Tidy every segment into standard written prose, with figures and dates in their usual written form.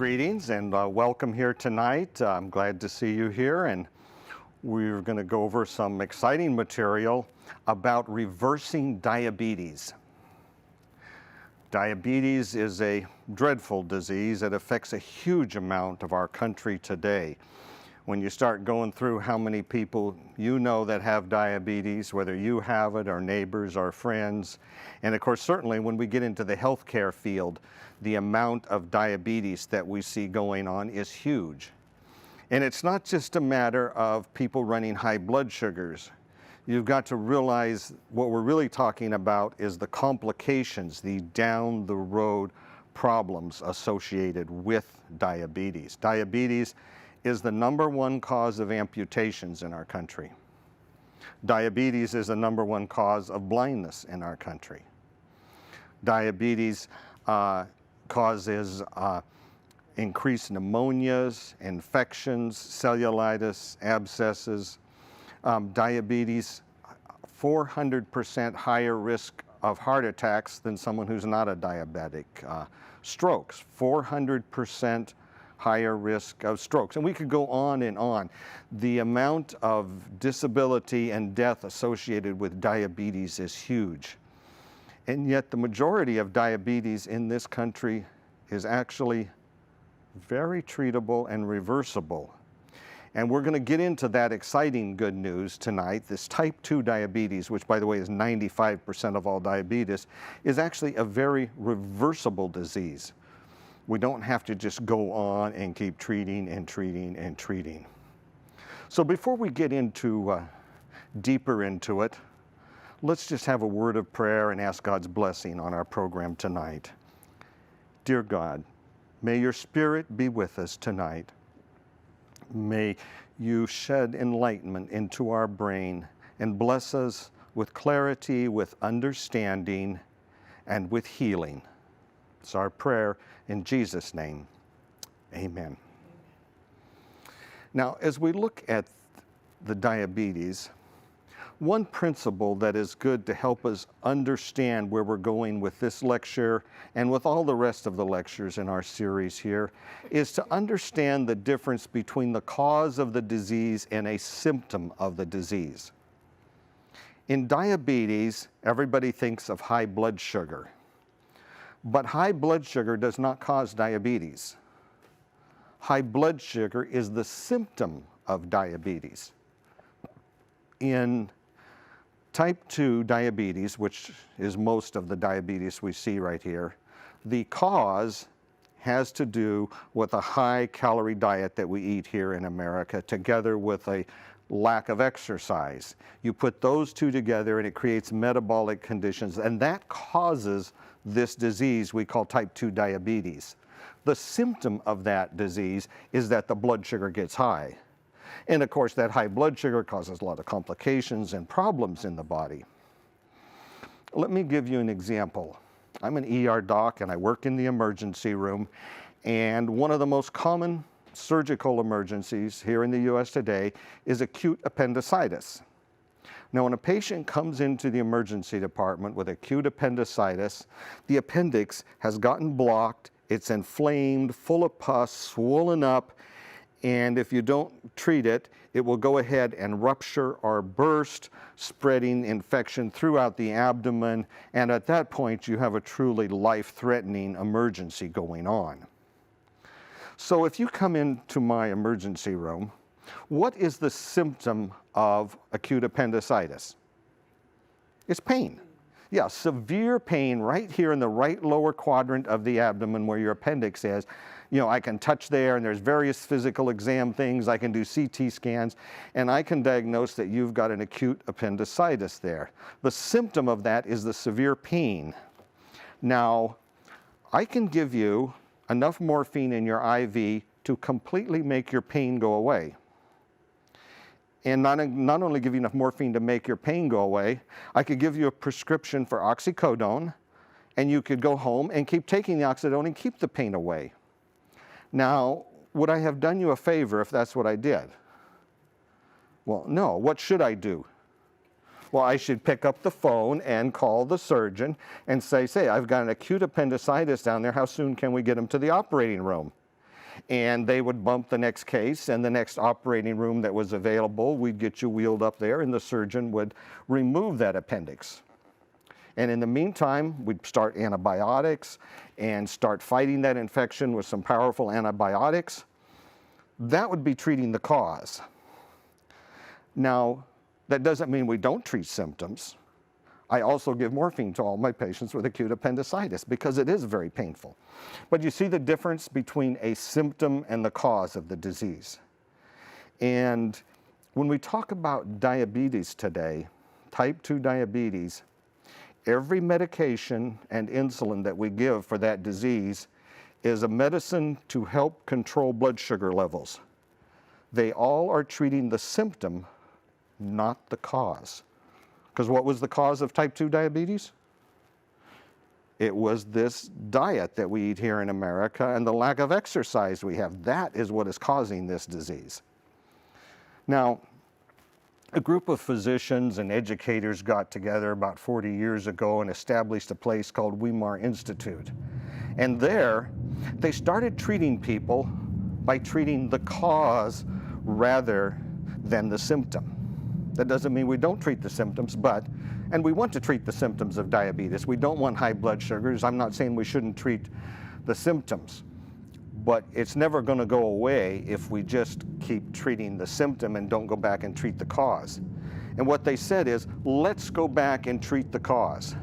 Greetings and welcome here tonight. I'm glad to see you here, and we're going to go over some exciting material about reversing diabetes. Diabetes is a dreadful disease that affects a huge amount of our country today. When you start going through how many people you know that have diabetes, whether you have it or neighbors or friends, and of course certainly when we get into the healthcare field, the amount of diabetes that we see going on is huge. And it's not just a matter of people running high blood sugars. You've got to realize what we're really talking about is the complications, the down the road problems associated with diabetes. Diabetes is the #1 cause of amputations in our country. Diabetes is the #1 cause of blindness in our country. Diabetes causes increased pneumonias, infections, cellulitis, abscesses. Diabetes, 400% higher risk of heart attacks than someone who's not a diabetic. Strokes, 400% higher risk of strokes. And we could go on and on. The amount of disability and death associated with diabetes is huge. And yet the majority of diabetes in this country is actually very treatable and reversible. And we're going to get into that exciting good news tonight. This type 2 diabetes, which by the way is 95% of all diabetes, is actually a very reversible disease. We don't have to just go on and keep treating and treating and treating. So before we get into deeper into it, let's just have a word of prayer and ask God's blessing on our program tonight. Dear God, may your Spirit be with us tonight. May you shed enlightenment into our brain and bless us with clarity, with understanding, and with healing. It's our prayer in Jesus' name. Amen. Now, as we look at the diabetes, one principle that is good to help us understand where we're going with this lecture and with all the rest of the lectures in our series here is to understand the difference between the cause of the disease and a symptom of the disease. In diabetes, everybody thinks of high blood sugar. But high blood sugar does not cause diabetes. High blood sugar is the symptom of diabetes. In type 2 diabetes, which is most of the diabetes we see right here, the cause has to do with a high calorie diet that we eat here in America together with a lack of exercise. You put those two together and it creates metabolic conditions, and that causes this disease we call type 2 diabetes. The symptom of that disease is that the blood sugar gets high. And of course, that high blood sugar causes a lot of complications and problems in the body. Let me give you an example. I'm an ER doc and I work in the emergency room, and one of the most common surgical emergencies here in the US today is acute appendicitis. Now, when a patient comes into the emergency department with acute appendicitis, the appendix has gotten blocked, it's inflamed, full of pus, swollen up, and if you don't treat it, it will go ahead and rupture or burst, spreading infection throughout the abdomen, and at that point you have a truly life-threatening emergency going on. So if you come into my emergency room, what is the symptom of acute appendicitis? It's pain. Yeah, severe pain right here in the right lower quadrant of the abdomen where your appendix is. You know, I can touch there and there's various physical exam things. I can do CT scans and I can diagnose that you've got an acute appendicitis there. The symptom of that is the severe pain. Now, I can give you enough morphine in your IV to completely make your pain go away. And not only give you enough morphine to make your pain go away, I could give you a prescription for oxycodone, and you could go home and keep taking the oxycodone and keep the pain away. Now, would I have done you a favor if that's what I did? Well, no. What should I do? Well, I should pick up the phone and call the surgeon and say, I've got an acute appendicitis down there. How soon can we get him to the operating room? And they would bump the next case, and the next operating room that was available, we'd get you wheeled up there, and the surgeon would remove that appendix. And in the meantime, we'd start antibiotics and start fighting that infection with some powerful antibiotics. That would be treating the cause. Now, that doesn't mean we don't treat symptoms. I also give morphine to all my patients with acute appendicitis because it is very painful. But you see the difference between a symptom and the cause of the disease. And when we talk about diabetes today, type 2 diabetes, every medication and insulin that we give for that disease is a medicine to help control blood sugar levels. They all are treating the symptom, not the cause. Because what was the cause of type 2 diabetes? It was this diet that we eat here in America and the lack of exercise we have. That is what is causing this disease. Now, a group of physicians and educators got together about 40 years ago and established a place called Weimar Institute. And there, they started treating people by treating the cause rather than the symptom. That doesn't mean we don't treat the symptoms, and we want to treat the symptoms of diabetes. We don't want high blood sugars. I'm not saying we shouldn't treat the symptoms, but it's never going to go away if we just keep treating the symptom and don't go back and treat the cause. And what they said is, let's go back and treat the cause.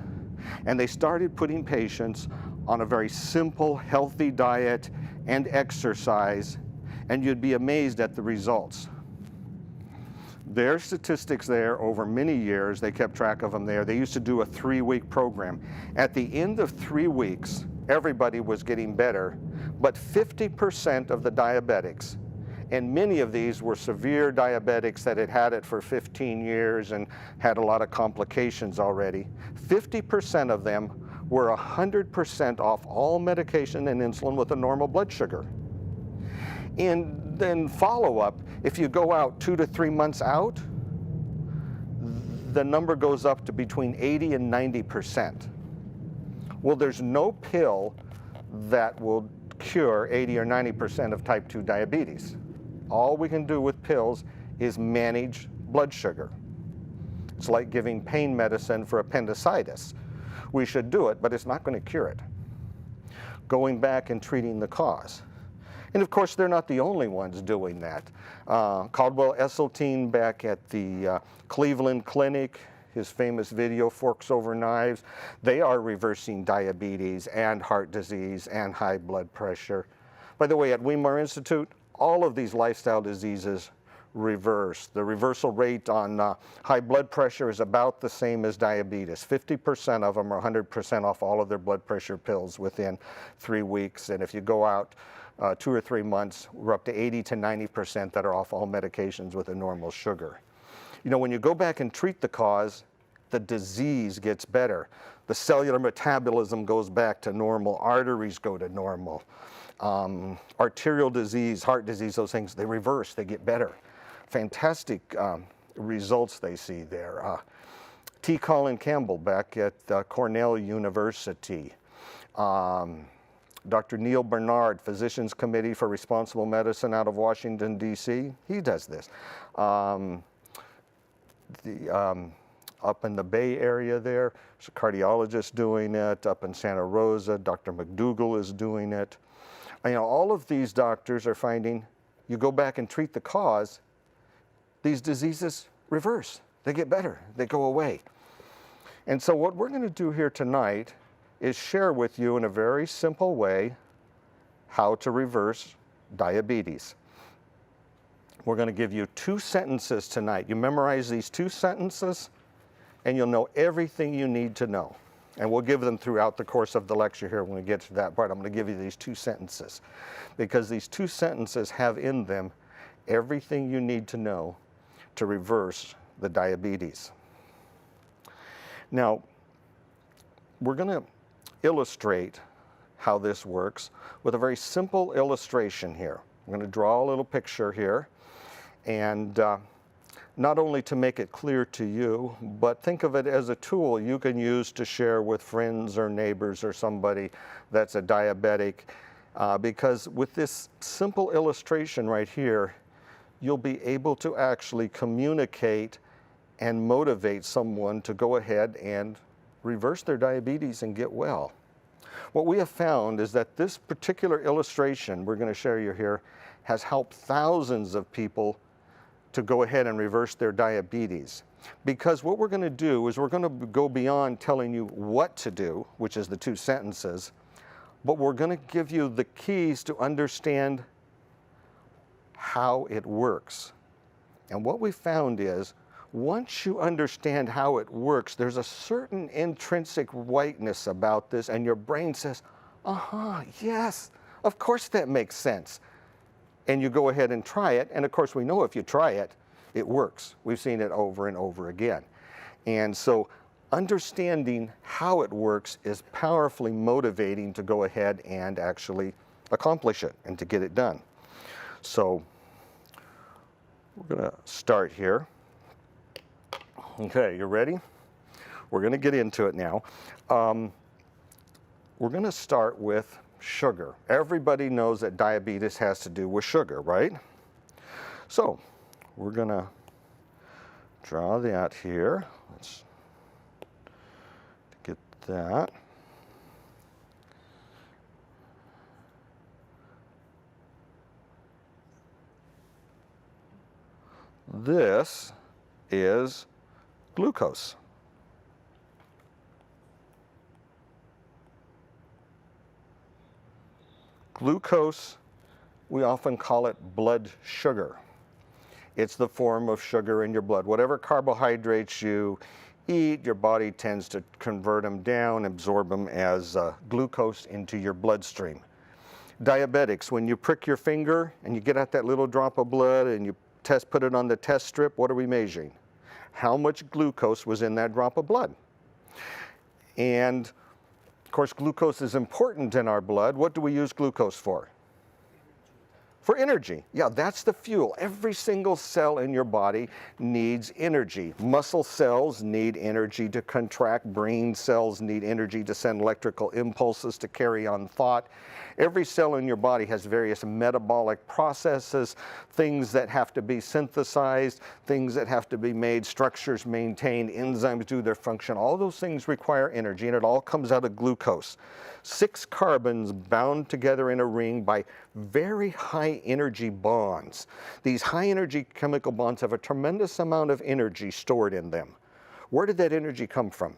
And they started putting patients on a very simple, healthy diet and exercise, and you'd be amazed at the results. Their statistics there over many years, they kept track of them there. They used to do a 3-week program. At the end of 3 weeks, everybody was getting better, but 50% of the diabetics, and many of these were severe diabetics that had had it for 15 years and had a lot of complications already, 50% of them were 100% off all medication and insulin with a normal blood sugar. And then follow-up, if you go out 2 to 3 months out, the number goes up to between 80 and 90%. Well, there's no pill that will cure 80 or 90% of type 2 diabetes. All we can do with pills is manage blood sugar. It's like giving pain medicine for appendicitis. We should do it, but it's not going to cure it. Going back and treating the cause. And of course, they're not the only ones doing that. Caldwell Esselstyn back at the Cleveland Clinic, his famous video, Forks Over Knives, they are reversing diabetes and heart disease and high blood pressure. By the way, at Weimar Institute, all of these lifestyle diseases reverse. The reversal rate on high blood pressure is about the same as diabetes. 50% of them are 100% off all of their blood pressure pills within 3 weeks. And if you go out 2 or 3 months, we're up to 80 to 90% that are off all medications with a normal sugar. You know, when you go back and treat the cause, the disease gets better. The cellular metabolism goes back to normal. Arteries go to normal. Arterial disease, heart disease, those things, they reverse, they get better. Fantastic results they see there. T. Colin Campbell back at Cornell University. Dr. Neil Bernard, Physicians Committee for Responsible Medicine out of Washington, D.C., he does this. Up in the Bay Area there, there's a cardiologist doing it. Up in Santa Rosa, Dr. McDougall is doing it. You know, all of these doctors are finding you go back and treat the cause, these diseases reverse. They get better. They go away. And so what we're going to do here tonight is share with you in a very simple way how to reverse diabetes. We're going to give you 2 sentences tonight. You memorize these 2 sentences and you'll know everything you need to know. And we'll give them throughout the course of the lecture here. When we get to that part, I'm going to give you these 2 sentences because these 2 sentences have in them everything you need to know to reverse the diabetes. Now, we're going to illustrate how this works with a very simple illustration here. I'm going to draw a little picture here, and not only to make it clear to you, but think of it as a tool you can use to share with friends or neighbors or somebody that's a diabetic. because with this simple illustration right here, you'll be able to actually communicate and motivate someone to go ahead and reverse their diabetes and get well. What we have found is that this particular illustration we're going to share you here has helped thousands of people to go ahead and reverse their diabetes. Because what we're going to do is we're going to go beyond telling you what to do, which is the 2 sentences, but we're going to give you the keys to understand how it works. And what we found is, once you understand how it works, there's a certain intrinsic rightness about this, and your brain says, yes, of course that makes sense. And you go ahead and try it, and of course we know if you try it, it works. We've seen it over and over again. And so understanding how it works is powerfully motivating to go ahead and actually accomplish it and to get it done. So we're going to start here. Okay, you ready? We're going to get into it now. We're going to start with sugar. Everybody knows that diabetes has to do with sugar, right? So we're going to draw that here. Let's get that. This is glucose. Glucose, we often call it blood sugar. It's the form of sugar in your blood. Whatever carbohydrates you eat, your body tends to convert them down, absorb them as glucose into your bloodstream. Diabetics, when you prick your finger and you get out that little drop of blood and you put it on the test strip, what are we measuring? How much glucose was in that drop of blood? And of course, glucose is important in our blood. What do we use glucose for? For energy. Yeah, that's the fuel. Every single cell in your body needs energy. Muscle cells need energy to contract. Brain cells need energy to send electrical impulses to carry on thought. Every cell in your body has various metabolic processes, things that have to be synthesized, things that have to be made, structures maintained, enzymes do their function. All those things require energy, and it all comes out of glucose. 6 carbons bound together in a ring by very high energy bonds. These high energy chemical bonds have a tremendous amount of energy stored in them. Where did that energy come from?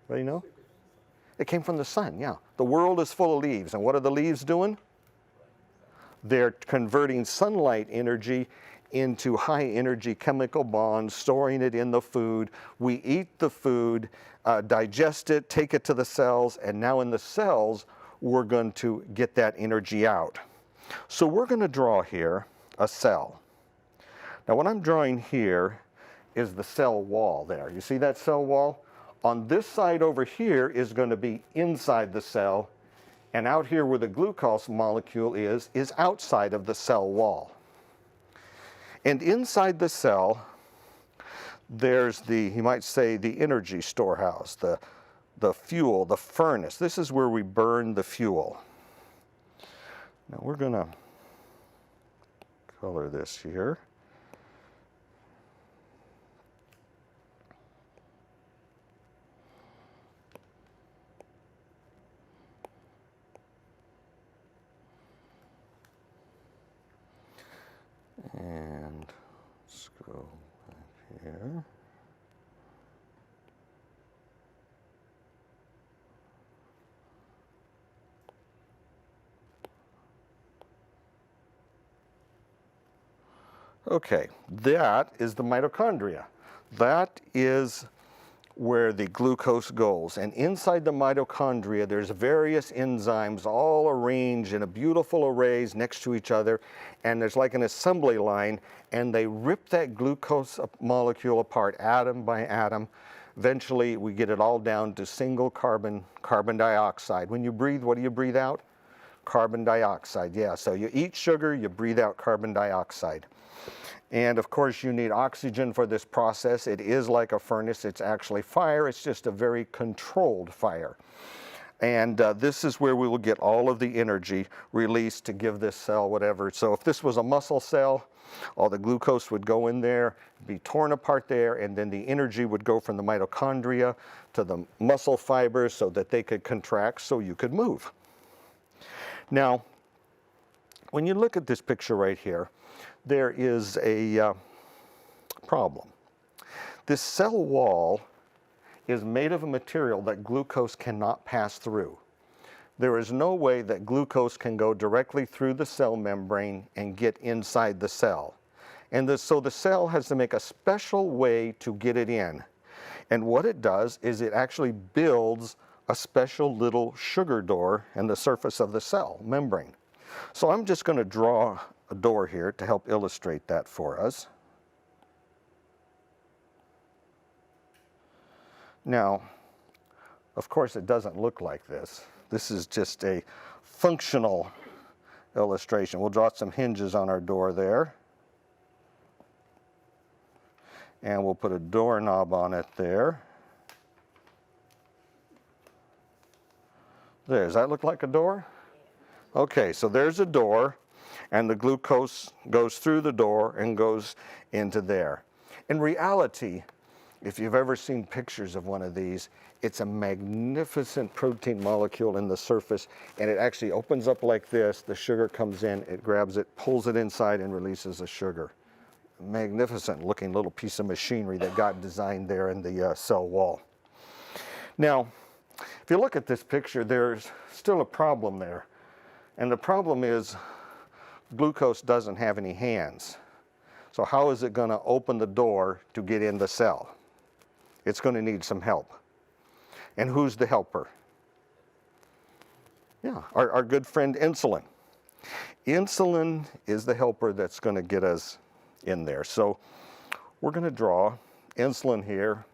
Anybody know? It came from the sun, yeah. The world is full of leaves, and what are the leaves doing? They're converting sunlight energy into high energy chemical bonds, storing it in the food. We eat the food, digest it, take it to the cells, and now in the cells, we're going to get that energy out. So we're going to draw here a cell. Now what I'm drawing here is the cell wall there. You see that cell wall? On this side over here is going to be inside the cell, and out here where the glucose molecule is outside of the cell wall. And inside the cell, there's the, you might say, the energy storehouse, the fuel, the furnace. This is where we burn the fuel. Now we're going to color this here. And let's go back here. Okay, that is the mitochondria. That is where the glucose goes. And inside the mitochondria, there's various enzymes all arranged in a beautiful arrays next to each other. And there's like an assembly line, and they rip that glucose molecule apart atom by atom. Eventually, we get it all down to single carbon dioxide. When you breathe, what do you breathe out? Carbon dioxide, yeah. So you eat sugar, you breathe out carbon dioxide. And of course, you need oxygen for this process. It is like a furnace. It's actually fire. It's just a very controlled fire. And this is where we will get all of the energy released to give this cell whatever. So if this was a muscle cell, all the glucose would go in there, be torn apart there, and then the energy would go from the mitochondria to the muscle fibers so that they could contract so you could move. Now, when you look at this picture right here, there is a problem. This cell wall is made of a material that glucose cannot pass through. There is no way that glucose can go directly through the cell membrane and get inside the cell. And so the cell has to make a special way to get it in. And what it does is it actually builds a special little sugar door in the surface of the cell membrane. So I'm just going to draw a door here to help illustrate that for us. Now, of course, it doesn't look like this. This is just a functional illustration. We'll draw some hinges on our door there. And we'll put a doorknob on it there. There, does that look like a door? Okay, so there's a door, and the glucose goes through the door and goes into there. In reality, if you've ever seen pictures of one of these, it's a magnificent protein molecule in the surface, and it actually opens up like this. The sugar comes in, it grabs it, pulls it inside, and releases the sugar. Magnificent looking little piece of machinery that got designed there in the cell wall. Now, if you look at this picture, there's still a problem there. And the problem is glucose doesn't have any hands. So how is it going to open the door to get in the cell? It's going to need some help. And who's the helper? Yeah, our good friend insulin. Insulin is the helper that's going to get us in there. So we're going to draw insulin here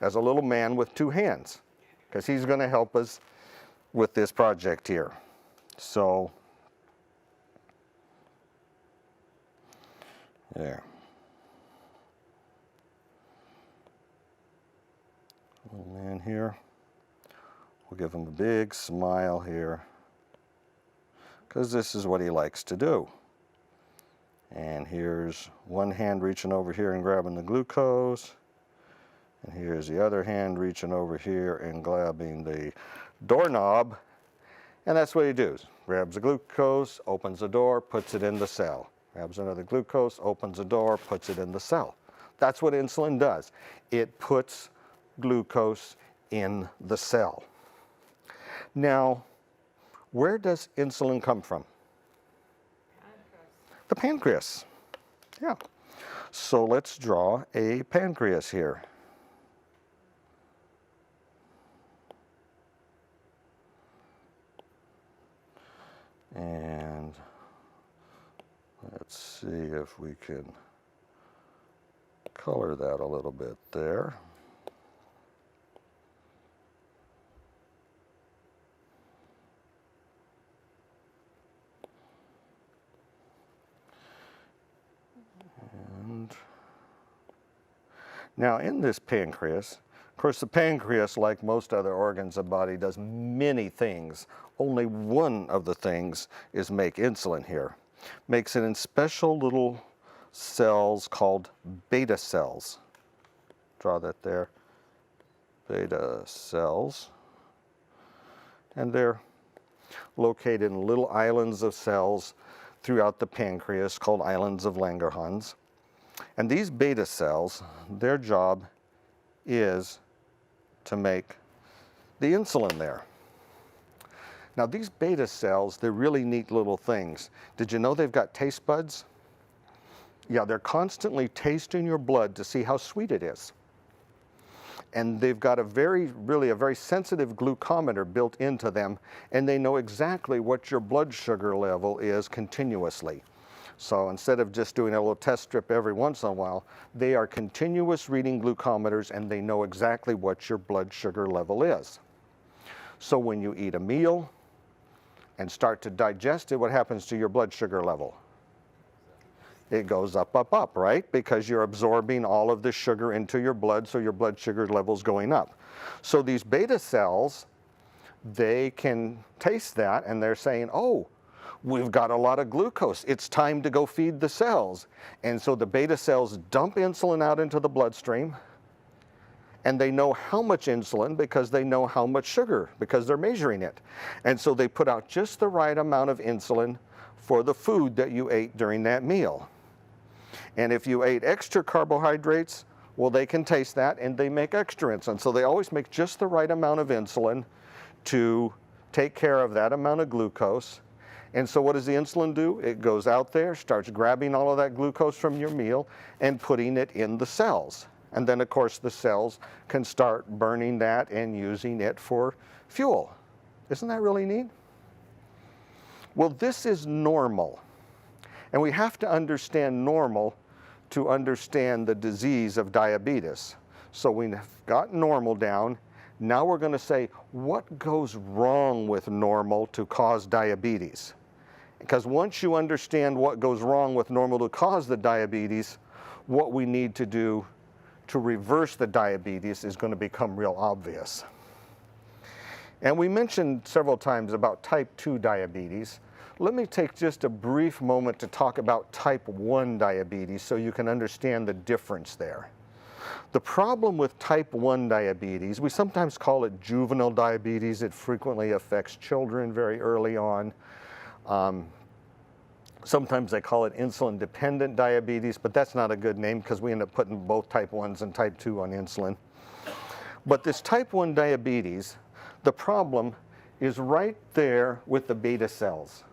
as a little man with two hands, because he's going to help us with this project here. So there. Little man here. We'll give him a big smile here, because this is what he likes to do. And here's one hand reaching over here and grabbing the glucose. And here's the other hand reaching over here and grabbing the doorknob. And that's what he does. Grabs the glucose, opens the door, puts it in the cell. Grabs another glucose, opens the door, puts it in the cell. That's what insulin does. It puts glucose in the cell. Now, where does insulin come from? The pancreas. Yeah. So let's draw a pancreas here. And let's see if we can color that a little bit there. And now in this pancreas, of course the pancreas, like most other organs of the body, does many things. Only one of the things is make insulin here. Makes it in special little cells called beta cells. Draw that there. Beta cells. And they're located in little islands of cells throughout the pancreas called islands of Langerhans. And these beta cells, their job is to make the insulin there. Now these beta cells, they're really neat little things. Did you know they've got taste buds? Yeah, they're constantly tasting your blood to see how sweet it is. And they've got a very sensitive glucometer built into them, and they know exactly what your blood sugar level is continuously. So instead of just doing a little test strip every once in a while, they are continuous reading glucometers, and they know exactly what your blood sugar level is. So when you eat a meal and start to digest it, what happens to your blood sugar level? It goes up, up, up, right? Because you're absorbing all of the sugar into your blood, so your blood sugar level's going up. So these beta cells, they can taste that and they're saying, oh, we've got a lot of glucose. It's time to go feed the cells. And so the beta cells dump insulin out into the bloodstream, and they know how much insulin because they know how much sugar because they're measuring it. And so they put out just the right amount of insulin for the food that you ate during that meal. And if you ate extra carbohydrates, well, they can taste that and they make extra insulin. So they always make just the right amount of insulin to take care of that amount of glucose. And so what does the insulin do? It goes out there, starts grabbing all of that glucose from your meal and putting it in the cells. And then, of course, the cells can start burning that and using it for fuel. Isn't that really neat? Well, this is normal. And we have to understand normal to understand the disease of diabetes. So we've got normal down. Now we're going to say, what goes wrong with normal to cause diabetes? Because once you understand what goes wrong with normal to cause the diabetes, what we need to do to reverse the diabetes is going to become real obvious. And we mentioned several times about type 2 diabetes. Let me take just a brief moment to talk about type 1 diabetes so you can understand the difference there. The problem with type 1 diabetes, we sometimes call it juvenile diabetes. It frequently affects children very early on. Sometimes they call it insulin-dependent diabetes, but that's not a good name because we end up putting both type 1s and type 2 on insulin. But this type 1 diabetes, the problem is right there with the beta cells.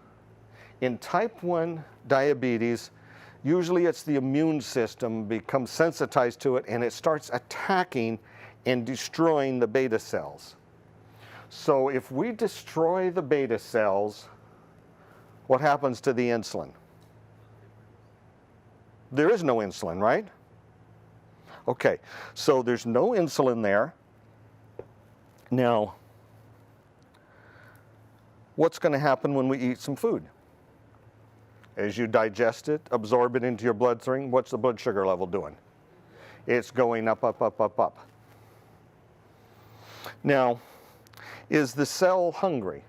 In type 1 diabetes, usually it's the immune system becomes sensitized to it and it starts attacking and destroying the beta cells. So if we destroy the beta cells, what happens to the insulin? There is no insulin, right? Okay, so there's no insulin there. Now, what's going to happen when we eat some food? As you digest it, absorb it into your bloodstream, what's the blood sugar level doing? It's going up, up, up, up, up. Now, is the cell hungry?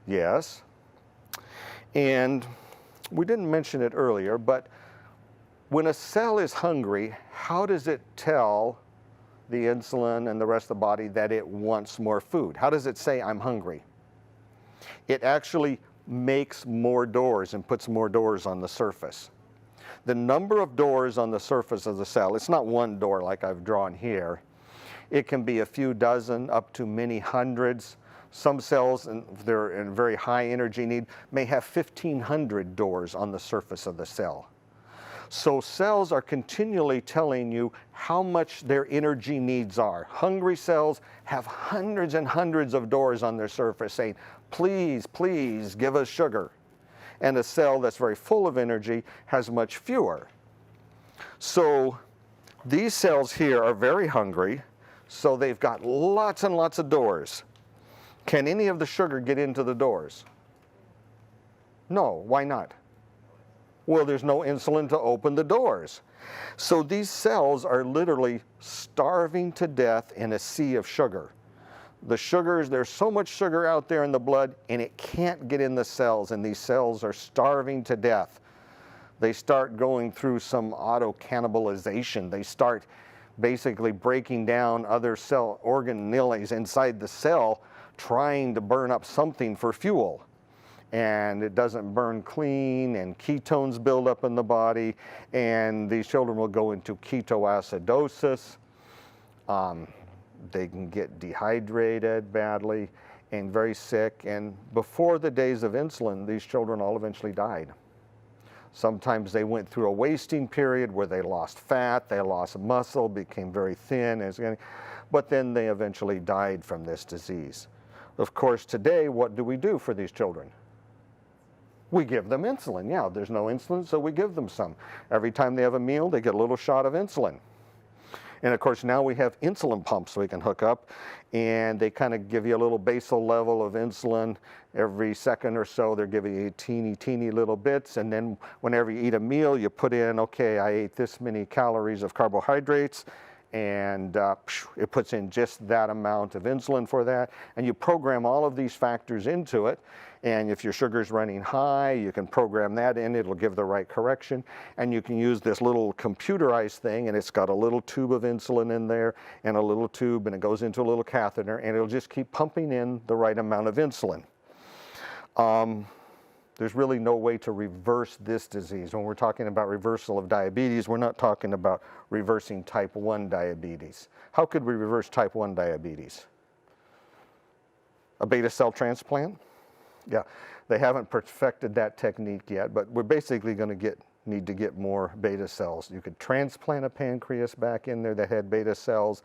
Yes. And we didn't mention it earlier, but when a cell is hungry, how does it tell the insulin and the rest of the body that it wants more food? How does it say, I'm hungry? It actually makes more doors and puts more doors on the surface. The number of doors on the surface of the cell, it's not one door like I've drawn here. It can be a few dozen up to many hundreds. Some cells, if they're in very high energy need, may have 1,500 doors on the surface of the cell. So cells are continually telling you how much their energy needs are. Hungry cells have hundreds and hundreds of doors on their surface saying, please, please give us sugar. And a cell that's very full of energy has much fewer. So these cells here are very hungry, so they've got lots and lots of doors. Can any of the sugar get into the doors? No, why not? Well, there's no insulin to open the doors. So these cells are literally starving to death in a sea of sugar. The sugars, there's so much sugar out there in the blood and it can't get in the cells, and these cells are starving to death. They start going through some auto-cannibalization. They start basically breaking down other cell organelles inside the cell, trying to burn up something for fuel. And it doesn't burn clean, and ketones build up in the body, and these children will go into ketoacidosis. They can get dehydrated badly and very sick, and before the days of insulin, these children all eventually died. Sometimes they went through a wasting period where they lost fat, they lost muscle, became very thin, but then they eventually died from this disease. Of course, today, what do we do for these children? We give them insulin. Yeah, there's no insulin, so we give them some. Every time they have a meal, they get a little shot of insulin. And of course, now we have insulin pumps we can hook up, and they kind of give you a little basal level of insulin every second or so. They're giving you teeny, teeny little bits, and then whenever you eat a meal, you put in, okay, I ate this many calories of carbohydrates, and it puts in just that amount of insulin for that, and you program all of these factors into it. And if your sugar's running high, you can program that in, it'll give the right correction. And you can use this little computerized thing, and it's got a little tube of insulin in there, and a little tube, and it goes into a little catheter, and it'll just keep pumping in the right amount of insulin. There's really no way to reverse this disease. When we're talking about reversal of diabetes, we're not talking about reversing type 1 diabetes. How could we reverse type 1 diabetes? A beta cell transplant? Yeah, they haven't perfected that technique yet, but we're basically going to need to get more beta cells. You could transplant a pancreas back in there that had beta cells,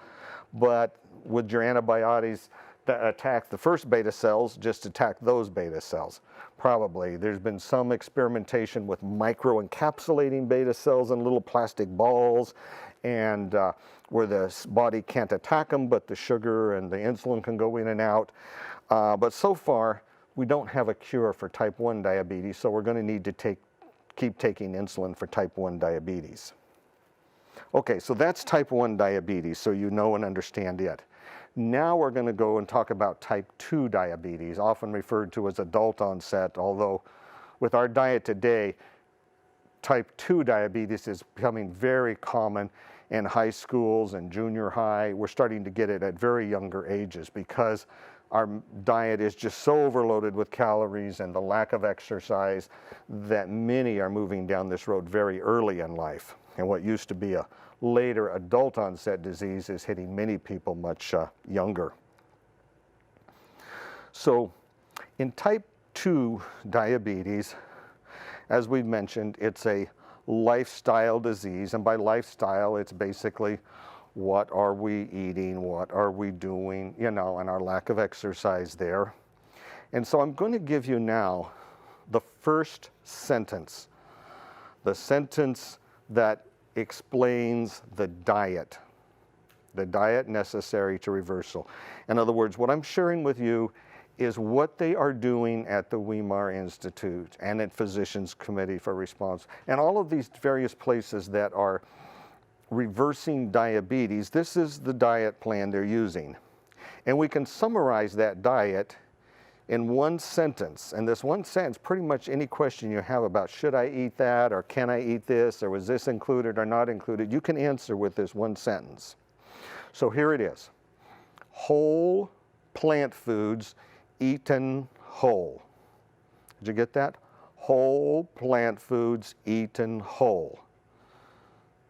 but would your antibiotics that attack the first beta cells just attack those beta cells? Probably. There's been some experimentation with microencapsulating beta cells in little plastic balls, and where the body can't attack them, but the sugar and the insulin can go in and out. But so far, we don't have a cure for type 1 diabetes, so we're going to need to keep taking insulin for type 1 diabetes. Okay, so that's type 1 diabetes, so you know and understand it. Now we're going to go and talk about type 2 diabetes, often referred to as adult onset, although with our diet today, type 2 diabetes is becoming very common in high schools and junior high. We're starting to get it at very younger ages because our diet is just so overloaded with calories and the lack of exercise that many are moving down this road very early in life. And what used to be a later adult onset disease is hitting many people much younger. So in type 2 diabetes, as we've mentioned, it's a lifestyle disease, and by lifestyle it's basically what are we eating, what are we doing, you know, and our lack of exercise there. And so I'm going to give you now the first sentence, the sentence that explains the diet necessary to reversal. In other words, what I'm sharing with you is what they are doing at the Weimar Institute and at Physicians Committee for Response and all of these various places that are reversing diabetes. This is the diet plan they're using. And we can summarize that diet in one sentence. And this one sentence, pretty much any question you have about should I eat that, or can I eat this, or was this included or not included, you can answer with this one sentence. So here it is. Whole plant foods eaten whole. Did you get that? Whole plant foods eaten whole.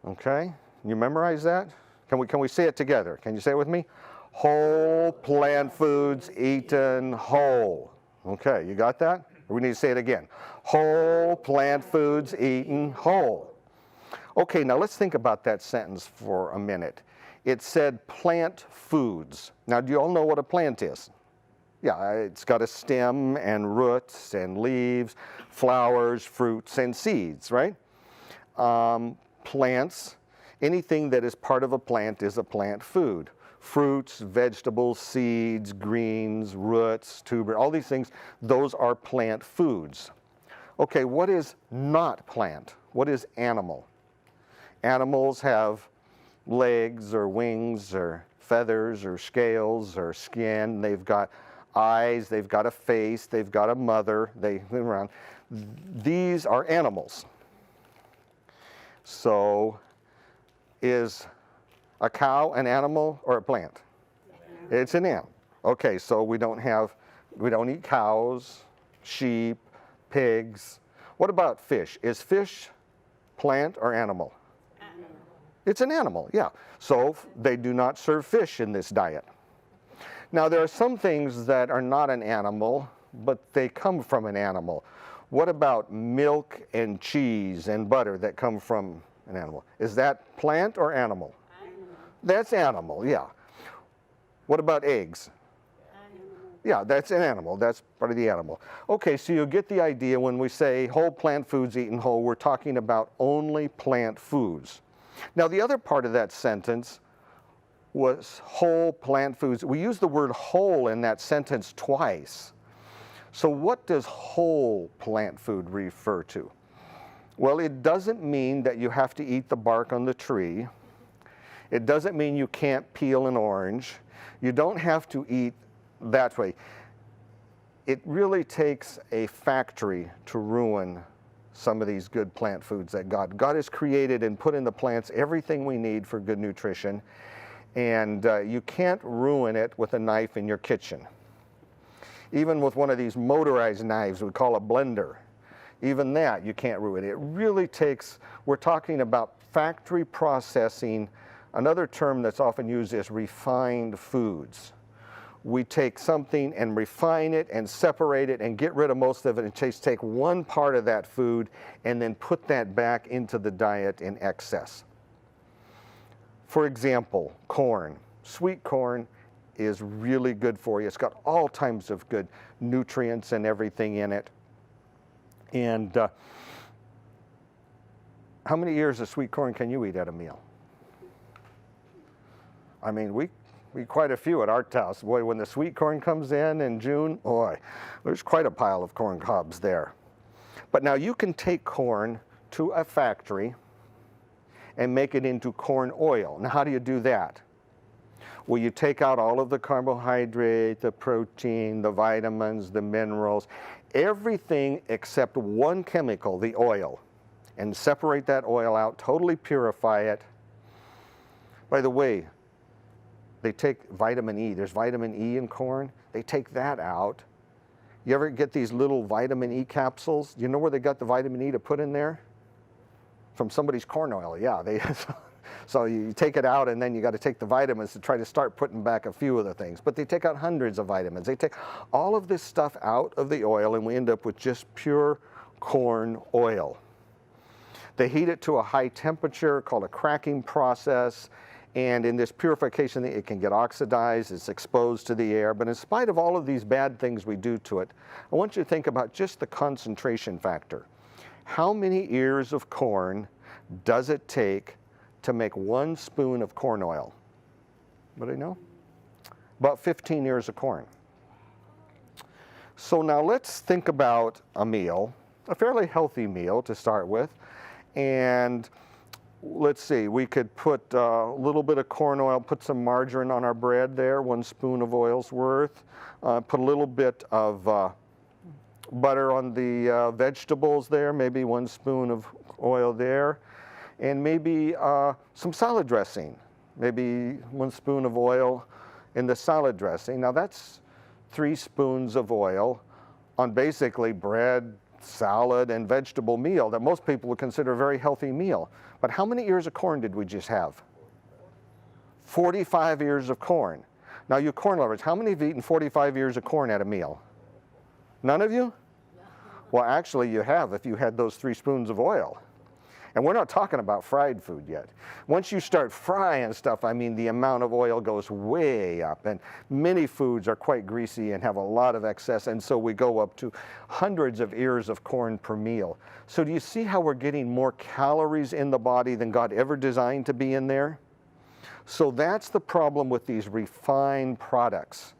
Okay? You memorize that? Can we say it together? Can you say it with me? Whole plant foods eaten whole. Okay, you got that? Or we need to say it again. Whole plant foods eaten whole. Okay, now let's think about that sentence for a minute. It said plant foods. Now, do you all know what a plant is? Yeah, it's got a stem and roots and leaves, flowers, fruits, and seeds, right? Plants, anything that is part of a plant is a plant food. Fruits, vegetables, seeds, greens, roots, tuber, all these things, those are plant foods. Okay, what is not plant? What is animal? Animals have legs or wings or feathers or scales or skin. They've got eyes, they've got a face, they've got a mother, they move around. These are animals. So is a cow an animal or a plant? It's an animal. Okay, so we don't eat cows, sheep, pigs. What about fish? Is fish plant or animal? Animal. It's an animal, yeah. So they do not serve fish in this diet. Now there are some things that are not an animal, but they come from an animal. What about milk and cheese and butter that come from an animal? Is that plant or animal? Animal. That's animal, yeah. What about eggs? Animal. Yeah, that's an animal. That's part of the animal. Okay, so you get the idea when we say whole plant foods eaten whole, we're talking about only plant foods. Now the other part of that sentence was whole plant foods. We use the word whole in that sentence twice. So what does whole plant food refer to? Well, it doesn't mean that you have to eat the bark on the tree. It doesn't mean you can't peel an orange. You don't have to eat that way. It really takes a factory to ruin some of these good plant foods that God has created and put in the plants everything we need for good nutrition. And you can't ruin it with a knife in your kitchen. Even with one of these motorized knives we call a blender, even that you can't ruin it. It really takes, we're talking about factory processing. Another term that's often used is refined foods. We take something and refine it and separate it and get rid of most of it and just take one part of that food and then put that back into the diet in excess. For example, corn. Sweet corn is really good for you. It's got all types of good nutrients and everything in it. And how many ears of sweet corn can you eat at a meal? I mean, we eat quite a few at our house. Boy, when the sweet corn comes in June, boy, there's quite a pile of corn cobs there. But now you can take corn to a factory and make it into corn oil. Now, how do you do that? Well, you take out all of the carbohydrate, the protein, the vitamins, the minerals, everything except one chemical, the oil, and separate that oil out, totally purify it. By the way, they take vitamin E. There's vitamin E in corn. They take that out. You ever get these little vitamin E capsules? Do you know where they got the vitamin E to put in there? From somebody's corn oil, yeah. So you take it out and then you got to take the vitamins to try to start putting back a few of the things. But they take out hundreds of vitamins. They take all of this stuff out of the oil and we end up with just pure corn oil. They heat it to a high temperature called a cracking process. And in this purification, it can get oxidized, it's exposed to the air. But in spite of all of these bad things we do to it, I want you to think about just the concentration factor. How many ears of corn does it take to make 1 spoon of corn oil? Anybody know? About 15 ears of corn. So now let's think about a meal, a fairly healthy meal to start with. And let's see, we could put a little bit of corn oil, put some margarine on our bread there, 1 spoon of oil's worth. Put a little bit of butter on the vegetables there, maybe 1 spoon of oil there. And maybe some salad dressing, maybe 1 spoon of oil in the salad dressing. Now that's 3 spoons of oil on basically bread, salad, and vegetable meal that most people would consider a very healthy meal. But how many ears of corn did we just have? 45 ears of corn. Now you corn lovers, how many have eaten 45 ears of corn at a meal? None of you? Well, actually you have if you had those 3 spoons of oil. And we're not talking about fried food yet. Once you start frying stuff, I mean, the amount of oil goes way up. And many foods are quite greasy and have a lot of excess. And so we go up to hundreds of ears of corn per meal. So do you see how we're getting more calories in the body than God ever designed to be in there? So that's the problem with these refined products.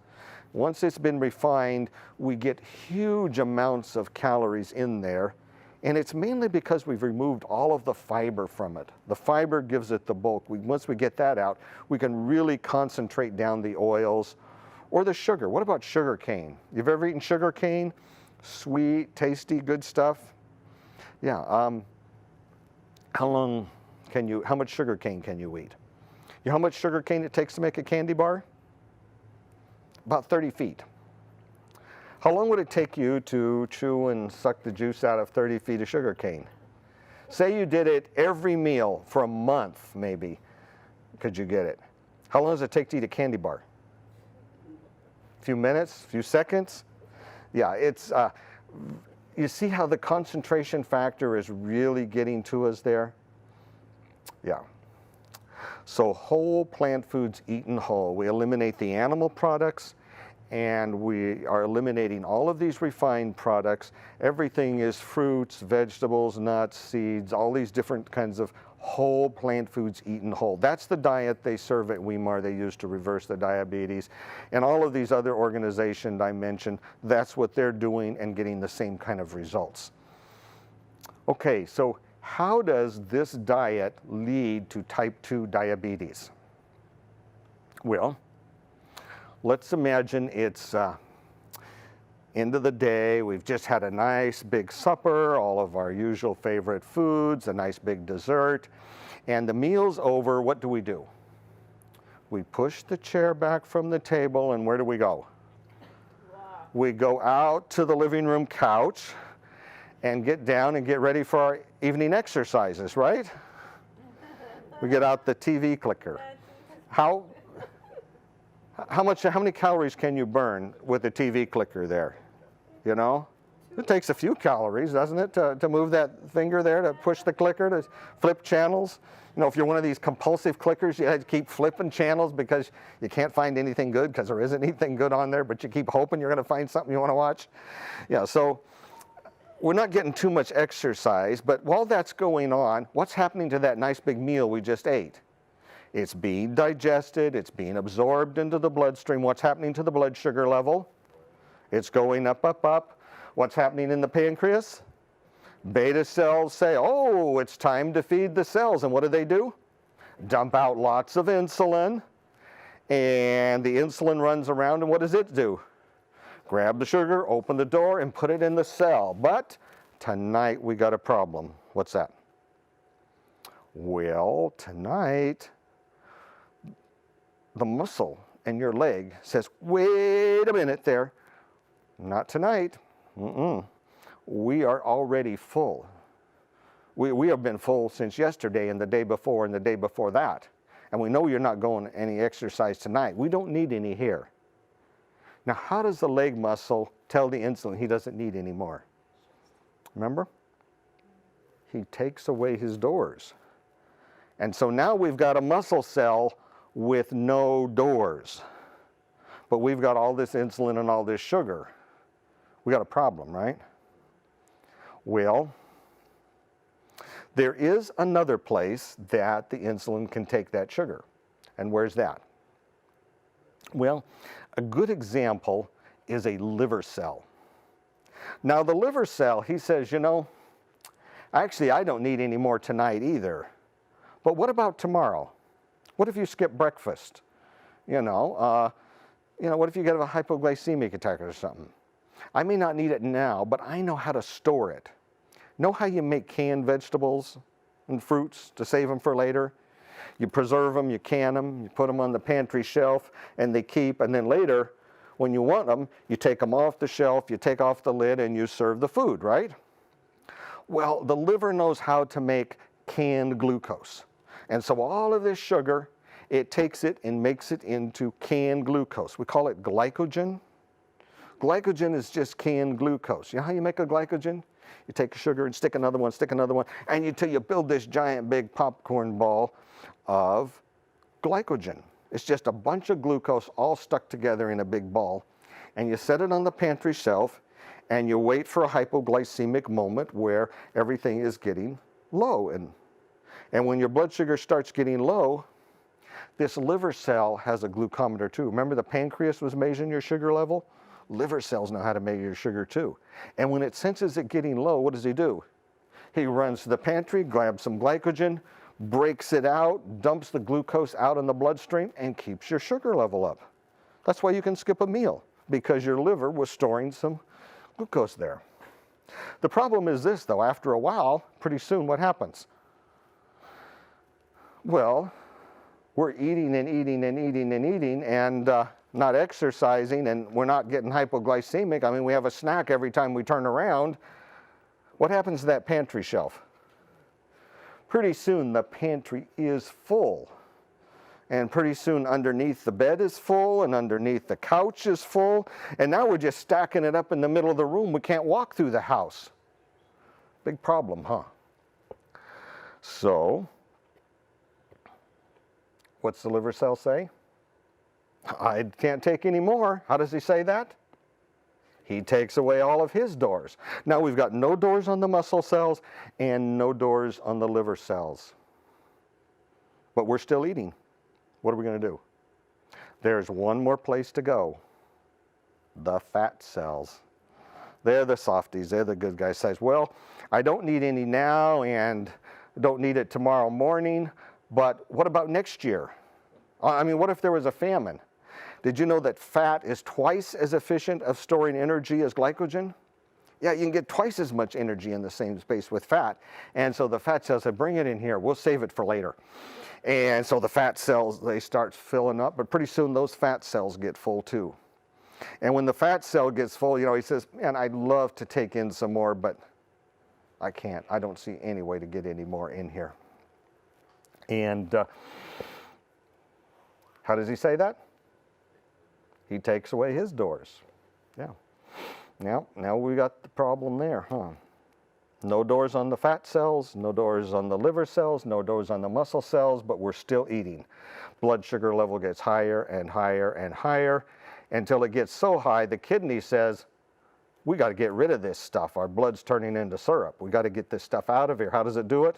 Once it's been refined, we get huge amounts of calories in there. And it's mainly because we've removed all of the fiber from it. The fiber gives it the bulk. Once we get that out, we can really concentrate down the oils or the sugar. What about sugar cane? You've ever eaten sugar cane? Sweet, tasty, good stuff? Yeah. How much sugar cane can you eat? You know how much sugar cane it takes to make a candy bar? About 30 feet. How long would it take you to chew and suck the juice out of 30 feet of sugar cane? Say you did it every meal for a month, maybe. Could you get it? How long does it take to eat a candy bar? A few minutes, a few seconds? Yeah, it's, you see how the concentration factor is really getting to us there? Yeah. So whole plant foods eaten whole. We eliminate the animal products, and we are eliminating all of these refined products. Everything is fruits, vegetables, nuts, seeds, all these different kinds of whole plant foods eaten whole. That's the diet they serve at Weimar. They use to reverse the diabetes. And all of these other organizations I mentioned, that's what they're doing and getting the same kind of results. Okay, so how does this diet lead to type 2 diabetes? Well, let's imagine it's end of the day. We've just had a nice big supper, all of our usual favorite foods, a nice big dessert, and the meal's over. What do? We push the chair back from the table, and where do we go? We go out to the living room couch and get down and get ready for our evening exercises, right? We get out the TV clicker. How many calories can you burn with the TV clicker there? You know? It takes a few calories, doesn't it, to move that finger there, to push the clicker, to flip channels. You know, if you're one of these compulsive clickers, you have to keep flipping channels because you can't find anything good because there isn't anything good on there, but you keep hoping you're going to find something you want to watch. Yeah, so we're not getting too much exercise, but while that's going on, what's happening to that nice big meal we just ate? It's being digested, it's being absorbed into the bloodstream. What's happening to the blood sugar level? It's going up, up, up. What's happening in the pancreas? Beta cells say, oh, it's time to feed the cells. And what do? Dump out lots of insulin. And the insulin runs around, and what does it do? Grab the sugar, open the door, and put it in the cell. But tonight we got a problem. What's that? Well, tonight the muscle in your leg says, wait a minute there. Not tonight. We are already full. We have been full since yesterday and the day before and the day before that. And we know you're not going any exercise tonight. We don't need any here. Now, how does the leg muscle tell the insulin he doesn't need any more? Remember? He takes away his doors. And so now we've got a muscle cell with no doors. But we've got all this insulin and all this sugar. We got a problem, right? Well, there is another place that the insulin can take that sugar. And where's that? Well, a good example is a liver cell. Now, the liver cell, he says, you know, actually, I don't need any more tonight either. But what about tomorrow? What if you skip breakfast? What if you get a hypoglycemic attack or something? I may not need it now, but I know how to store it. Know how you make canned vegetables and fruits to save them for later? You preserve them, you can them, you put them on the pantry shelf, and they keep, and then later, when you want them, you take them off the shelf, you take off the lid, and you serve the food, right? Well, the liver knows how to make canned glucose. And so all of this sugar, it takes it and makes it into canned glucose. We call it glycogen. Glycogen is just canned glucose. You know how you make a glycogen? You take a sugar and stick another one, and until you build this giant big popcorn ball of glycogen. It's just a bunch of glucose all stuck together in a big ball. And you set it on the pantry shelf, and you wait for a hypoglycemic moment where everything is getting low. And when your blood sugar starts getting low, this liver cell has a glucometer too. Remember the pancreas was measuring your sugar level? Liver cells know how to measure your sugar too. And when it senses it getting low, what does he do? He runs to the pantry, grabs some glycogen, breaks it out, dumps the glucose out in the bloodstream, and keeps your sugar level up. That's why you can skip a meal, because your liver was storing some glucose there. The problem is this, though. After a while, pretty soon, what happens? Well, we're eating and eating and eating and eating and not exercising, and we're not getting hypoglycemic. I mean, we have a snack every time we turn around. What happens to that pantry shelf? Pretty soon the pantry is full. And pretty soon underneath the bed is full, and underneath the couch is full. And now we're just stacking it up in the middle of the room. We can't walk through the house. Big problem, huh? So, what's the liver cell say? I can't take any more. How does he say that? He takes away all of his doors. Now we've got no doors on the muscle cells and no doors on the liver cells. But we're still eating. What are we going to do? There's one more place to go. The fat cells. They're the softies. They're the good guys. Says, well, I don't need any now and don't need it tomorrow morning, but what about next year? I mean, what if there was a famine? Did you know that fat is twice as efficient of storing energy as glycogen? Yeah, you can get twice as much energy in the same space with fat. And so the fat cells say, bring it in here, we'll save it for later. And so the fat cells, they start filling up, but pretty soon those fat cells get full too. And when the fat cell gets full, you know, he says, man, I'd love to take in some more, but I can't. I don't see any way to get any more in here. And how does he say that? He takes away his doors. Yeah. Now we got the problem there, huh? No doors on the fat cells, no doors on the liver cells, no doors on the muscle cells, but we're still eating. Blood sugar level gets higher and higher and higher until it gets so high the kidney says, we got to get rid of this stuff. Our blood's turning into syrup. We got to get this stuff out of here. How does it do it?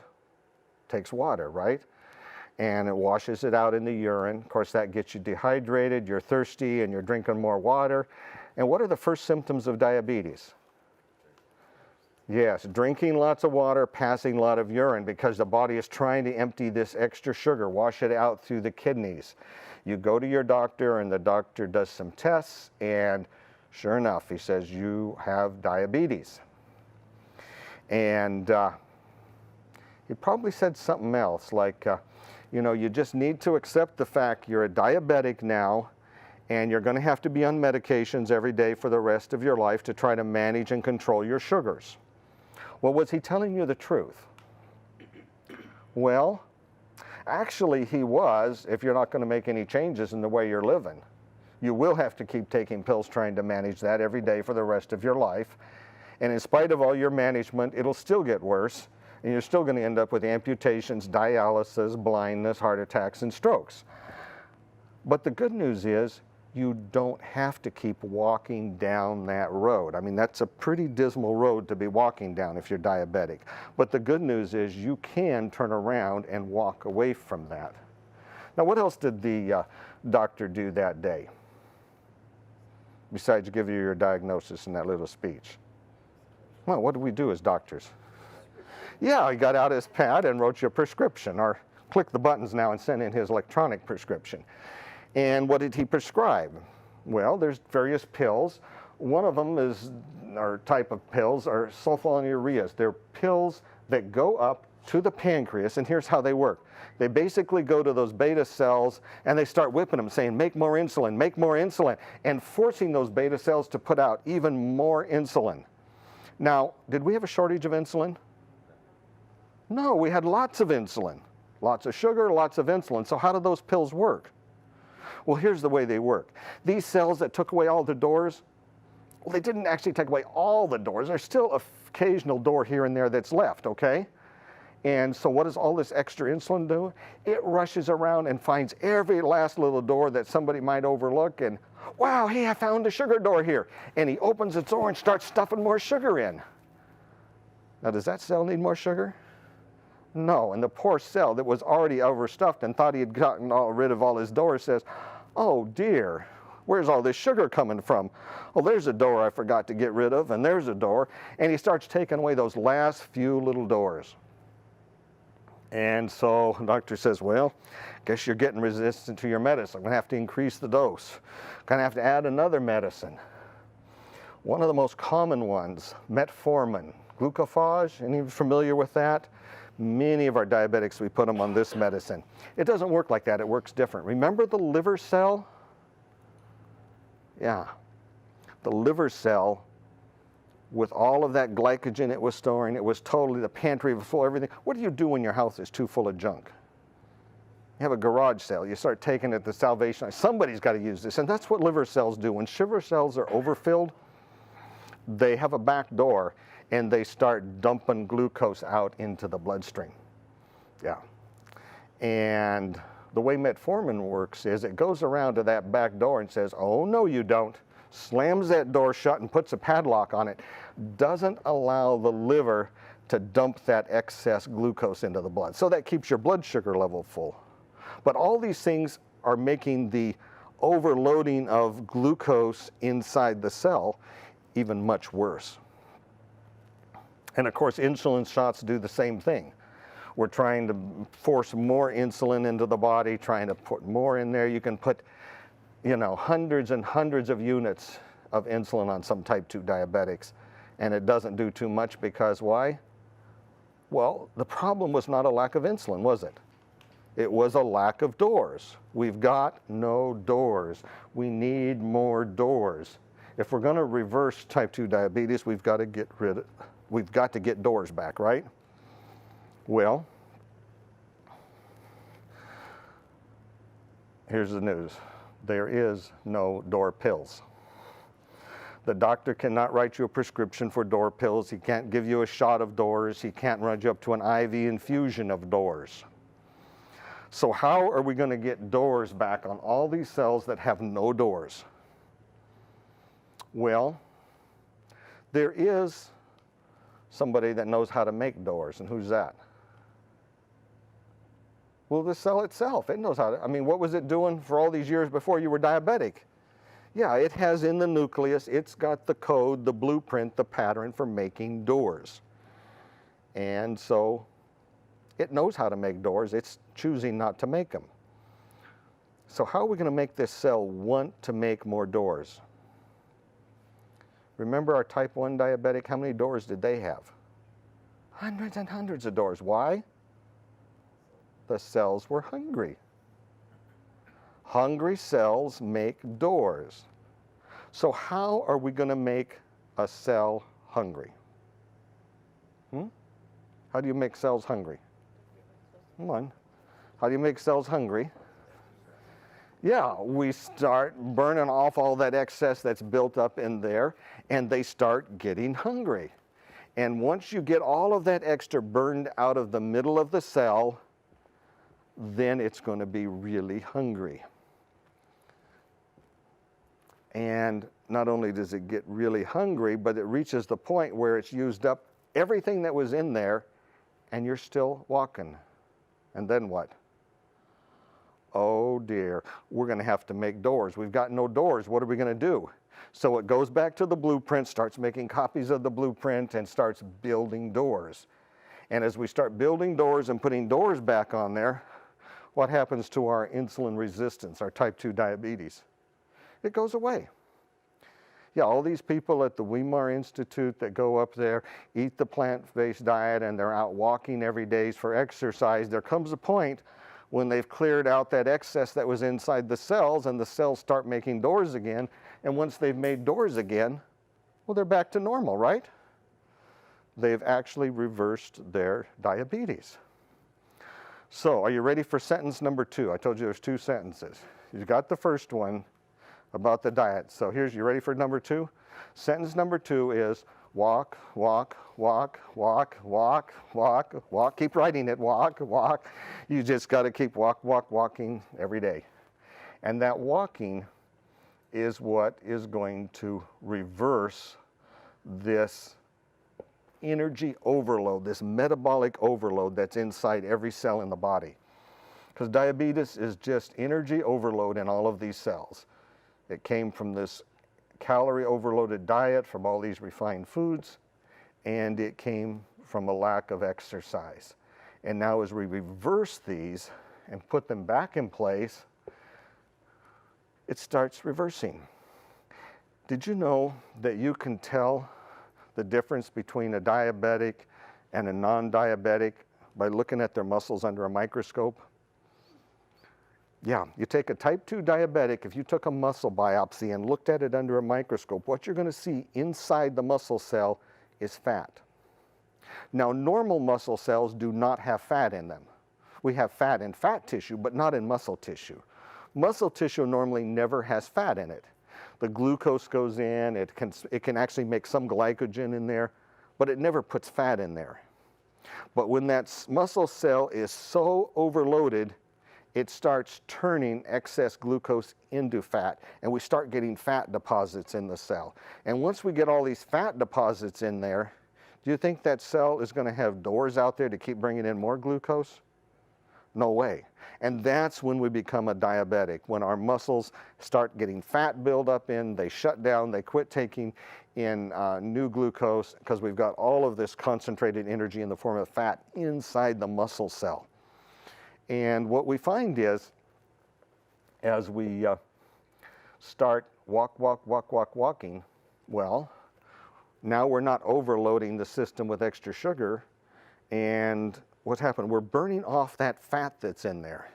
Takes water, right? And it washes it out in the urine. Of course, that gets you dehydrated, you're thirsty, and you're drinking more water. And what are the first symptoms of diabetes? Yes, drinking lots of water, passing a lot of urine, because the body is trying to empty this extra sugar, wash it out through the kidneys. You go to your doctor, and the doctor does some tests, and sure enough, he says, you have diabetes. And he probably said something else, like, you know, you just need to accept the fact you're a diabetic now, and you're going to have to be on medications every day for the rest of your life to try to manage and control your sugars. Well, was he telling you the truth? Well, actually he was, if you're not going to make any changes in the way you're living. You will have to keep taking pills trying to manage that every day for the rest of your life. And in spite of all your management, it'll still get worse, and you're still going to end up with amputations, dialysis, blindness, heart attacks, and strokes. But the good news is, you don't have to keep walking down that road. I mean, that's a pretty dismal road to be walking down if you're diabetic. But the good news is you can turn around and walk away from that. Now, what else did the doctor do that day? Besides give you your diagnosis in that little speech. Well, what do we do as doctors? Yeah, he got out his pad and wrote you a prescription, or click the buttons now and send in his electronic prescription. And what did he prescribe? Well, there's various pills. One of them is, or type of pills, are sulfonylureas. They're pills that go up to the pancreas, and here's how they work. They basically go to those beta cells, and they start whipping them, saying, make more insulin, and forcing those beta cells to put out even more insulin. Now, did we have a shortage of insulin? No, we had lots of insulin. Lots of sugar, lots of insulin. So how do those pills work? Well, here's the way they work. These cells that took away all the doors, well, they didn't actually take away all the doors. There's still an occasional door here and there that's left, okay? And so what does all this extra insulin do? It rushes around and finds every last little door that somebody might overlook, and wow, hey, I found a sugar door here. And he opens its door and starts stuffing more sugar in. Now, does that cell need more sugar? No, and the poor cell that was already overstuffed and thought he had gotten rid of all his doors says, oh dear, where's all this sugar coming from? Well, there's a door I forgot to get rid of, and there's a door, and he starts taking away those last few little doors. And so the doctor says, well, guess you're getting resistant to your medicine. I'm going to have to increase the dose. Going to have to add another medicine. One of the most common ones, metformin, glucophage. Any familiar with that? Many of our diabetics, we put them on this medicine. It doesn't work like that. It works different. Remember the liver cell? Yeah. The liver cell, with all of that glycogen it was storing, it was totally, the pantry was full of everything. What do you do when your house is too full of junk? You have a garage sale. You start taking it to Salvation. Somebody's got to use this. And that's what liver cells do. When liver cells are overfilled, they have a back door, and they start dumping glucose out into the bloodstream. Yeah. And the way metformin works is it goes around to that back door and says, oh, no, you don't. Slams that door shut and puts a padlock on it. Doesn't allow the liver to dump that excess glucose into the blood. So that keeps your blood sugar level full. But all these things are making the overloading of glucose inside the cell even much worse. And of course, insulin shots do the same thing. We're trying to force more insulin into the body, trying to put more in there. You can put, you know, hundreds and hundreds of units of insulin on some type 2 diabetics, and it doesn't do too much because why? Well, the problem was not a lack of insulin, was it? It was a lack of doors. We've got no doors. We need more doors. If we're going to reverse type 2 diabetes, we've got to get doors back, right? Well, here's the news. There is no door pills. The doctor cannot write you a prescription for door pills. He can't give you a shot of doors. He can't run you up to an IV infusion of doors. So how are we going to get doors back on all these cells that have no doors? Well, there is somebody that knows how to make doors, and who's that? Well, the cell itself, it knows how to, I mean, what was it doing for all these years before you were diabetic? Yeah, it has in the nucleus, it's got the code, the blueprint, the pattern for making doors. And so it knows how to make doors, it's choosing not to make them. So how are we going to make this cell want to make more doors? Remember our type 1 diabetic, how many doors did they have? Hundreds and hundreds of doors. Why? The cells were hungry. Hungry cells make doors. So how are we going to make a cell hungry? How do you make cells hungry? Come on. How do you make cells hungry? Yeah, we start burning off all that excess that's built up in there, and they start getting hungry. And once you get all of that extra burned out of the middle of the cell, then it's going to be really hungry. And not only does it get really hungry, but it reaches the point where it's used up everything that was in there, and you're still walking. And then what? Oh dear, we're going to have to make doors. We've got no doors. What are we going to do? So it goes back to the blueprint, starts making copies of the blueprint, and starts building doors. And as we start building doors and putting doors back on there, what happens to our insulin resistance, our type 2 diabetes? It goes away. Yeah, all these people at the Weimar Institute that go up there, eat the plant-based diet, and they're out walking every day for exercise, there comes a point when they've cleared out that excess that was inside the cells, and the cells start making doors again, and once they've made doors again, well, they're back to normal, right? They've actually reversed their diabetes. So, are you ready for sentence number 2? I told you there's 2 sentences. You got the first one about the diet. So you ready for number 2? Sentence number 2 is walk, walk, walk, walk, walk, walk, walk. Keep writing it, walk, walk. You just got to keep walking every day. And that walking is what is going to reverse this energy overload, this metabolic overload that's inside every cell in the body. Because diabetes is just energy overload in all of these cells. It came from this calorie overloaded diet, from all these refined foods, and it came from a lack of exercise. And now as we reverse these and put them back in place, it starts reversing. Did you know that you can tell the difference between a diabetic and a non-diabetic by looking at their muscles under a microscope? Yeah, you take a type 2 diabetic, if you took a muscle biopsy and looked at it under a microscope, what you're going to see inside the muscle cell is fat. Now, normal muscle cells do not have fat in them. We have fat in fat tissue, but not in muscle tissue. Muscle tissue normally never has fat in it. The glucose goes in, it can actually make some glycogen in there, but it never puts fat in there. But when that muscle cell is so overloaded, it starts turning excess glucose into fat, and we start getting fat deposits in the cell. And once we get all these fat deposits in there, do you think that cell is going to have doors out there to keep bringing in more glucose? No way. And that's when we become a diabetic, when our muscles start getting fat buildup in, they shut down, they quit taking in new glucose because we've got all of this concentrated energy in the form of fat inside the muscle cell. And what we find is, as we start walking, well, now we're not overloading the system with extra sugar, and what's happened? We're burning off that fat that's in there.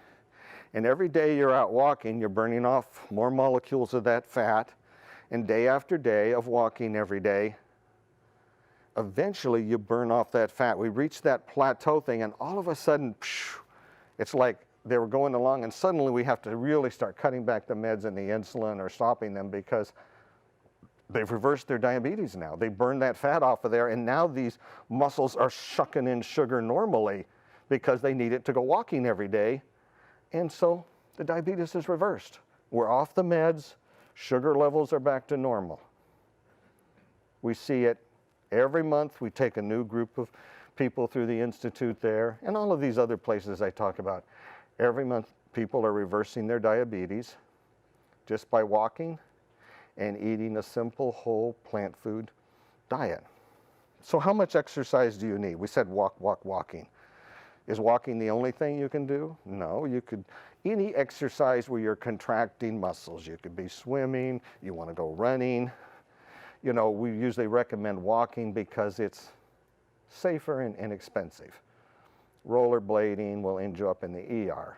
And every day you're out walking, you're burning off more molecules of that fat, and day after day of walking every day, eventually you burn off that fat. We reach that plateau thing, and all of a sudden, it's like they were going along, and suddenly we have to really start cutting back the meds and the insulin or stopping them because they've reversed their diabetes now. They burned that fat off of there, and now these muscles are sucking in sugar normally because they need it to go walking every day. And so the diabetes is reversed. We're off the meds, sugar levels are back to normal. We see it every month. We take a new group of people through the Institute there, and all of these other places I talk about. Every month people are reversing their diabetes just by walking and eating a simple whole plant food diet. So how much exercise do you need? We said walking. Is walking the only thing you can do? No, you could, any exercise where you're contracting muscles. You could be swimming, you want to go running. You know, we usually recommend walking because it's safer and inexpensive. Rollerblading will end you up in the ER.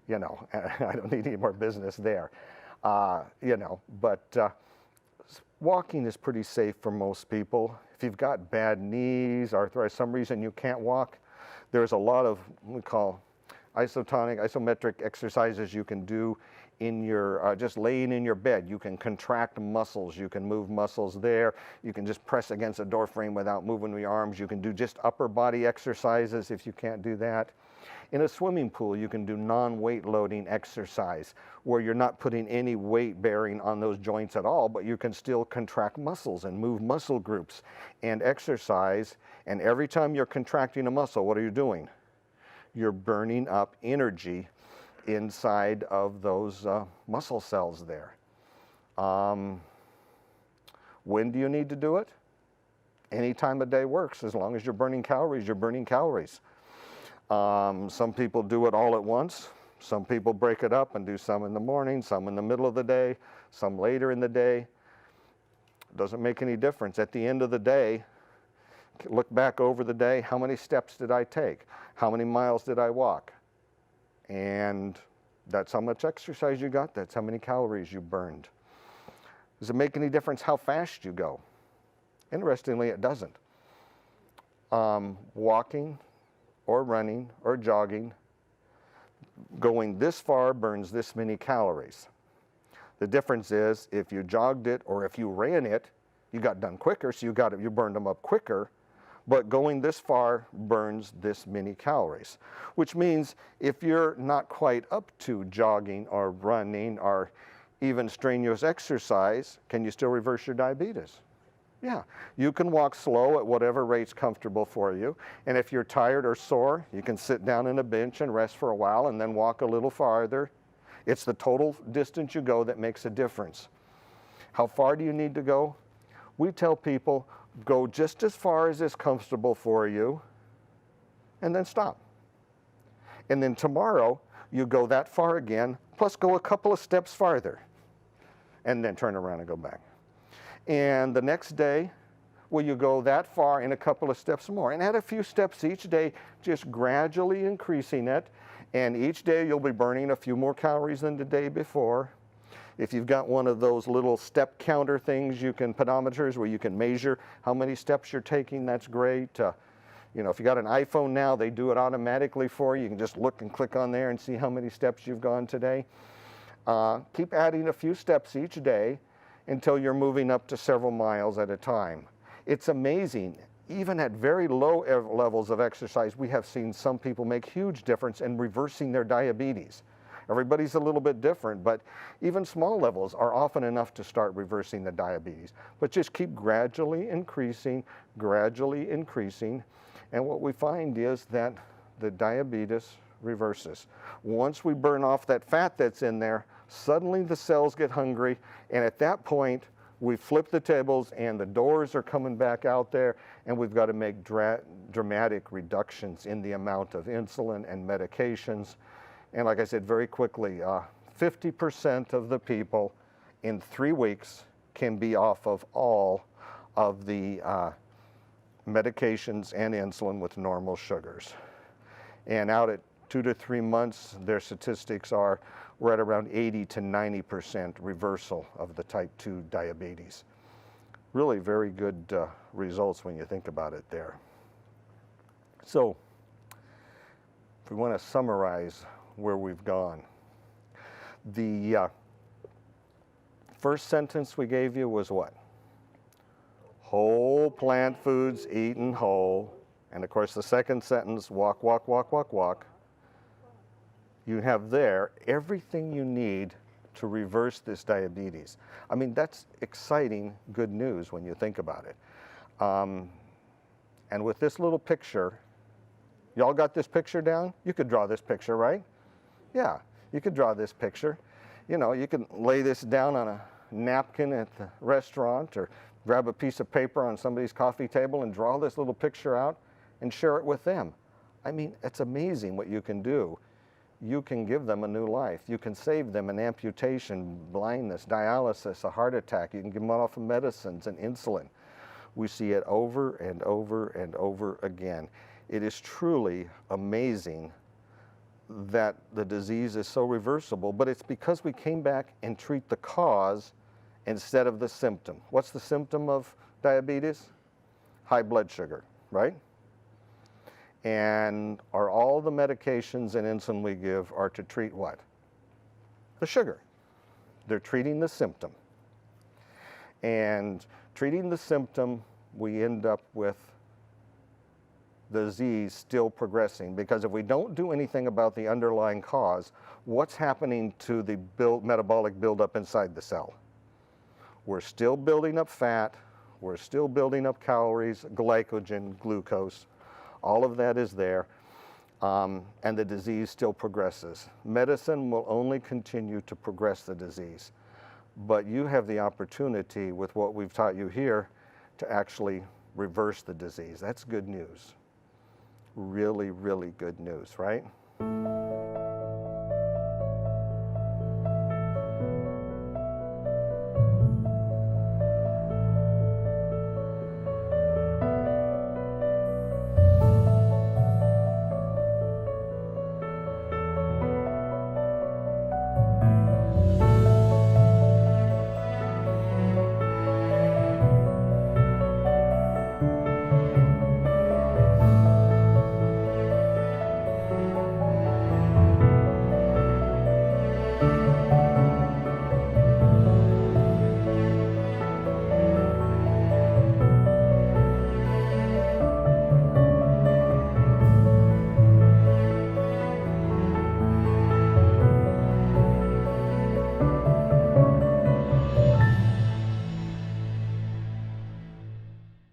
You know, I don't need any more business there. You know, but walking is pretty safe for most people. If you've got bad knees, arthritis, some reason you can't walk, there's a lot of what we call isometric exercises you can do in your, just laying in your bed. You can contract muscles, you can move muscles there, you can just press against a door frame without moving your arms, you can do just upper body exercises if you can't do that. In a swimming pool, you can do non-weight loading exercise where you're not putting any weight bearing on those joints at all, but you can still contract muscles and move muscle groups and exercise. And every time you're contracting a muscle, what are you doing? You're burning up energy inside of those muscle cells there. When do you need to do it? Any time of day works. As long as you're burning calories, you're burning calories. Some people do it all at once. Some people break it up and do some in the morning, some in the middle of the day, some later in the day. Doesn't make any difference. At the end of the day, look back over the day, how many steps did I take? How many miles did I walk? And that's how much exercise you got, that's how many calories you burned. Does it make any difference how fast you go? Interestingly, it doesn't. Walking or running or jogging, going this far burns this many calories. The difference is if you jogged it or if you ran it, you got done quicker, so you burned them up quicker, but going this far burns this many calories. Which means if you're not quite up to jogging or running or even strenuous exercise, can you still reverse your diabetes? Yeah, you can walk slow at whatever rate's comfortable for you. And if you're tired or sore, you can sit down on a bench and rest for a while and then walk a little farther. It's the total distance you go that makes a difference. How far do you need to go? We tell people, go just as far as is comfortable for you and then stop. And then tomorrow, you go that far again, plus go a couple of steps farther and then turn around and go back. And the next day, well, you go that far and a couple of steps more. And add a few steps each day, just gradually increasing it. And each day you'll be burning a few more calories than the day before. If you've got one of those little step counter things, pedometers where you can measure how many steps you're taking, that's great. You know, if you got an iPhone now, they do it automatically for you. You can just look and click on there and see how many steps you've gone today. Keep adding a few steps each day until you're moving up to several miles at a time. It's amazing. Even at very low levels of exercise, we have seen some people make huge difference in reversing their diabetes. Everybody's a little bit different, but even small levels are often enough to start reversing the diabetes. But just keep gradually increasing, and what we find is that the diabetes reverses. Once we burn off that fat that's in there, suddenly the cells get hungry, and at that point, we flip the tables and the doors are coming back out there, and we've got to make dramatic reductions in the amount of insulin and medications. And like I said, very quickly, 50% of the people in 3 weeks can be off of all of the medications and insulin with normal sugars. And out at 2 to 3 months, their statistics are we're at around 80 to 90% reversal of the type 2 diabetes. Really very good results when you think about it there. So, if we want to summarize where we've gone, the first sentence we gave you was what? Whole plant foods eaten whole. And of course the second sentence, walk, walk, walk, walk, walk. You have there everything you need to reverse this diabetes. I mean, that's exciting good news when you think about it. And with this little picture, y'all got this picture down? You could draw this picture, right? Yeah, you could draw this picture. You know, you can lay this down on a napkin at the restaurant or grab a piece of paper on somebody's coffee table and draw this little picture out and share it with them. I mean, it's amazing what you can do. You can give them a new life. You can save them an amputation, blindness, dialysis, a heart attack. You can give them off of medicines and insulin. We see it over and over and over again. It is truly amazing that the disease is so reversible, but it's because we came back and treat the cause instead of the symptom. What's the symptom of diabetes? High blood sugar, right? And are all the medications and insulin we give are to treat what? The sugar. They're treating the symptom. And treating the symptom, we end up with the disease still progressing, because if we don't do anything about the underlying cause, what's happening to the metabolic buildup inside the cell? We're still building up fat, we're still building up calories, glycogen, glucose. All of that is there, and the disease still progresses. Medicine will only continue to progress the disease, but you have the opportunity with what we've taught you here to actually reverse the disease. That's good news. Really, really good news, right?